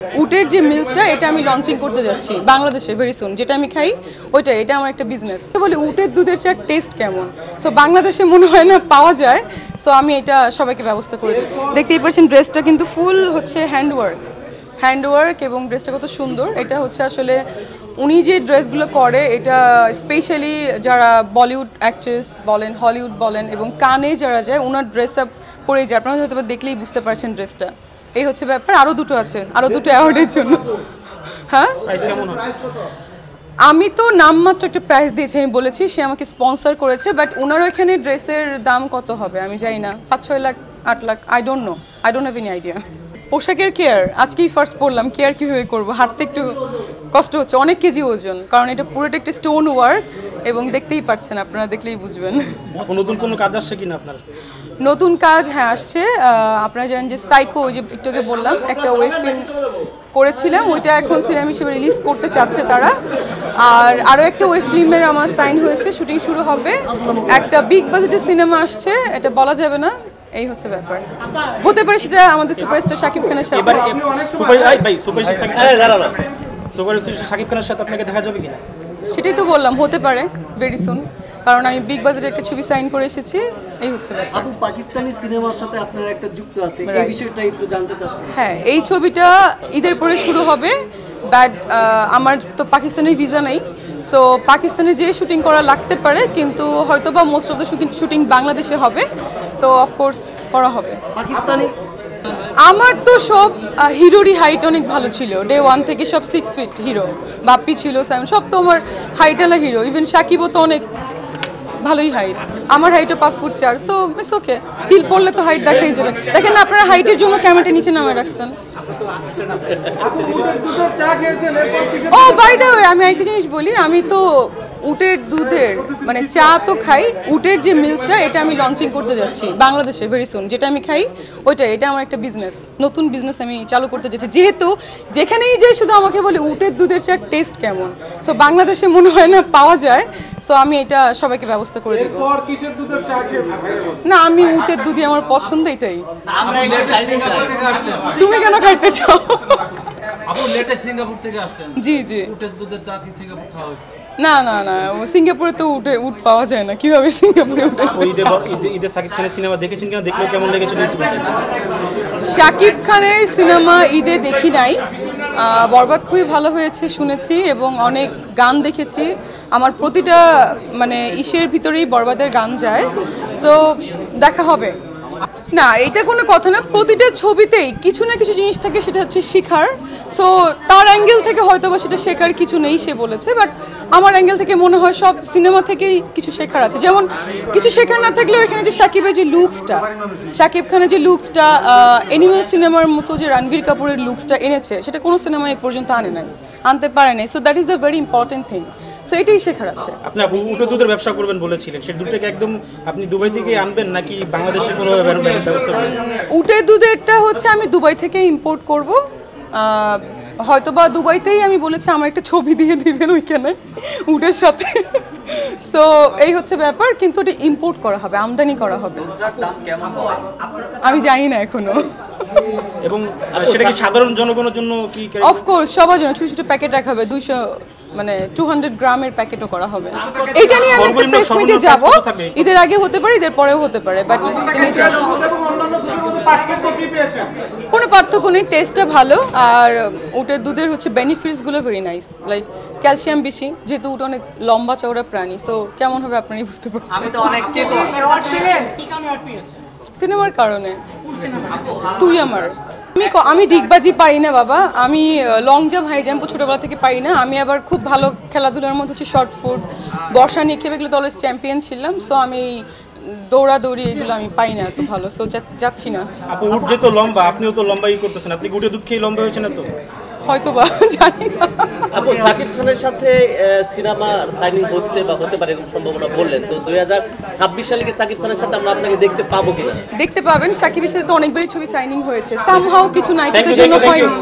উটের যে মিল্কটা এটা আমি লঞ্চিং করতে যাচ্ছি বাংলাদেশে ভেরি সুন। যেটা আমি খাই ওইটা, এটা আমার একটা বিজনেস। বলি উটের দুধের চার টেস্ট কেমন, সো বাংলাদেশে মনে হয় না পাওয়া যায়। সো আমি এটা সবাইকে ব্যবস্থা করে দিই। দেখতেই পাচ্ছেন ড্রেসটা কিন্তু ফুল হচ্ছে হ্যান্ডওয়ার্ক এবং ড্রেসটা কত সুন্দর। এটা হচ্ছে আসলে উনি যে ড্রেসগুলো করে এটা স্পেশালি যারা বলিউড অ্যাক্ট্রেস বলেন, হলিউড বলেন এবং কানে যারা যায় ওনার ড্রেস আপ পরে যায়। আপনারা হয়তো দেখলেই বুঝতে পারছেন ড্রেসটা। এই হচ্ছে ব্যাপার। আরও দুটো আছে, আরও দুটো অ্যাওয়ার্ডের জন্য। হ্যাঁ, আমি তো নামমাত্র একটা প্রাইস দিয়েছি, আমি বলেছি সে আমাকে স্পন্সর করেছে, বাট ওনার ওইখানে ড্রেসের দাম কত হবে আমি জানি না, 5-6 lakh 8 lakh, I don't know, I don't have any idea. পোশাকের কেয়ার আজকেই ফার্স্ট পড়লাম, কেয়ার কীভাবে করবো, হাঁটতে একটু কষ্ট হচ্ছে, অনেক কেজি ওজন, কারণ এটা পুরোটা একটা স্টোন ওয়ার্ক এবং দেখতেই পাচ্ছেন, আপনারা দেখলেই বুঝবেন। নতুন কোনো কাজ আসছে কিনা আপনার? নতুন কাজ হ্যাঁ আসছে। আপনারা জানেন যে সাইকো, ওই যে একটু আগে বললাম একটা ওয়েব ফিল্ম করেছিলাম, ওইটা এখন সিনেমা হিসেবে রিলিজ করতে চাচ্ছে তারা। আর আরও একটা ওয়েব ফিল্মের আমার সাইন হয়েছে, শুটিং শুরু হবে। একটা বিগ বাজেটের সিনেমা আসছে, এটা বলা যাবে না, এই হচ্ছে ব্যাপার। হতে পারে সেটা আমাদের সুপারস্টার শাকিব খানের সাথে। সুপারস্টার শাকিব খানের সাথে আপনাকে দেখা যাবে কিনা? সেটাই তো বললাম, হতে পারে ভেরি সুন, কারণ আমি বিগ বাজেটের একটা ছবি সাইন করে এসেছি। এই হচ্ছে ব্যাপার। আপু, পাকিস্তানি সিনেমার সাথে আপনার একটা যুক্ত আছে, এই বিষয়টা একটু জানতে চাচ্ছি। হ্যাঁ, এই ছবিটা ঈদের পরে শুরু হবে, বাট আমার তো পাকিস্তানের ভিসা নেই, সো পাকিস্তানে যে শুটিং করা লাগতে পারে, কিন্তু হয়তো বা মোস্ট অফ দ্য শুটিং বাংলাদেশে হবে, তো অফকোর্স করা হবে। পাকিস্তানি আমার তো সব হিরোরই হাইট অনেক ভালো ছিল, ডে 1 থেকে সব 6 ফিট হিরো, বাপ্পি ছিল, সাইমন, সব তো আমার হাইটালা হিরো। ইভেন সাকিবও তো অনেক ভালোই হাইট, আমার হাইটও 5 ফুট 4, সো ইটস ওকে। হিল পড়লে তো হাইট দেখাই যাবে। দেখেন না, আপনারা হাইটের জন্য ক্যামেরাটা নিচে নামায় রাখছেন। ও বাই দ্য ওয়ে, আমি একটা জিনিস বলি, আমি তো উটের দুধের মানে চা তো খাই, উটের যে মিল্কটা এটা আমি লঞ্চিং করতে যাচ্ছি বাংলাদেশে ভেরি সুন। যেটা আমি খাই ওইটা, এটা আমার একটা বিজনেস, নতুন বিজনেস আমি চালু করতে যাচ্ছি। যেহেতু যেখানেই যে শুধু আমাকে বলে উটের দুধের চার টেস্ট কেমন, সো বাংলাদেশে মনে হয় না পাওয়া যায়, সো আমি এটা সবাইকে ব্যবস্থা করে দেবো। না, আমি উটের দুধই আমার পছন্দ, এটাই। তুমি কেন খাইতে চাও? সিঙ্গাপুর থেকে আসছেন? জি জি। উটের দুধের চা কি সিঙ্গাপুর খাওয়া হয়েছে? না না না, সিঙ্গাপুরে তো উট পাওয়া যায় না, কিভাবে সিঙ্গাপুরে ঈদে শাকিব খানের সিনেমা দেখেছেন কিনা, দেখলে কেমন লেগেছিল? শাকিব খানের সিনেমা ঈদে দেখি নাই, বরবাদ খুবই ভালো হয়েছে শুনেছি এবং অনেক গান দেখেছি। আমার প্রতিটা মানে ইসের ভিতরেই বরবাদের গান যায়, সো দেখা হবে। না, এটা কোনো কথা না, প্রতিটা ছবিতেই কিছু না কিছু জিনিস থাকে, সেটা হচ্ছে শেখার। সো তার অ্যাঙ্গেল থেকে হয়তো বা সেটা শেখার কিছু নেই সে বলেছে, বাট আমার অ্যাঙ্গেল থেকে মনে হয় সব সিনেমা থেকেই কিছু শেখার আছে। যেমন কিছু শেখার না থাকলেও এখানে যে শাকিবের যে লুকসটা, শাকিব খানের যে লুকসটা অ্যানিমেল সিনেমার মতো যে রণবীর কাপুরের লুকসটা এনেছে, সেটা কোনো সিনেমা এই পর্যন্ত আনতে পারে নাই। So that is the very important thing, so এটাই শেখার আছে। আপনি উটের দুধের ব্যবসা করবেন বলেছিলেন, সেই দুধটাকে একদম আপনি দুবাই থেকে আনবেন নাকি বাংলাদেশে কোনো ব্যবস্থা করবেন? উটের দুধেরটা হচ্ছে আমি দুবাই থেকে ইম্পোর্ট করব, হয়তোবা দুবাইতেই আমি বলেছি আমার একটা ছবি দিয়ে দিবেন ওইখানে উটের সাথে। সো এই হচ্ছে ব্যাপার, কিন্তু এটা ইম্পোর্ট করা হবে, আমদানি করা হবে। আমি জানি না এখনো। এবং সেটা কি সাধারণ জনগণের জন্য কি? অফকোর্স সবার জন্য, ছোট ছোট প্যাকেট রাখা হবে, 200 মানে 200 গ্রামের প্যাকেটও করা হবে। এটা নিয়ে আমি একটা প্রেস মিটে যাব, ঈদের আগে হতে পারে, ঈদের পরেও হতে পারে, বাট কোনো পার্থক্য নেই, টেস্টটা ভালো। আর উটের দুধের হচ্ছে বেনিফিটসগুলো ভেরি নাইস, লাইক ক্যালসিয়াম বেশি, যেহেতু উট অনেক লম্বা চওড়া প্রাণী, সো কেমন হবে আপনারই বুঝতে পারছেন। সিনেমার কারণে তুই আমার, আমি ডিগবাজি পারি না বাবা, আমি লং জাম্প হাই জাম্প ছোটোবেলা থেকে পারি না। আমি আবার খুব ভালো খেলাধুলার মধ্যে হচ্ছে শর্ট ফুট, বর্ষা নিক্ষেপ, এগুলো তো অলওয়েজ চ্যাম্পিয়ন ছিলাম। সো আমি দৌড়াদৌড়ি এগুলো আমি পাই না এত ভালো, সো যাচ্ছি না। আপু উট যেহেতু লম্বা, আপনিও তো লম্বাই করতেছেন, আপনি উটের দুধ খেয়ে লম্বা হয়েছেন না তো? হয়তো বা, জানি না। আপু, শাকিব খানের সাথে সিনেমা সাইনিং হচ্ছে বা হতে পারে এরকম সম্ভাবনা বললেন, তো 2026 সালে কি শাকিব খানের সাথে আমরা আপনাকে দেখতে পাবো কিনা? দেখতে পাবেন, শাকিবের সাথে তো অনেকবারই ছবি সাইনিং হয়েছে, সামহাও কিছু নায়িকাদের জন্য হয়নি।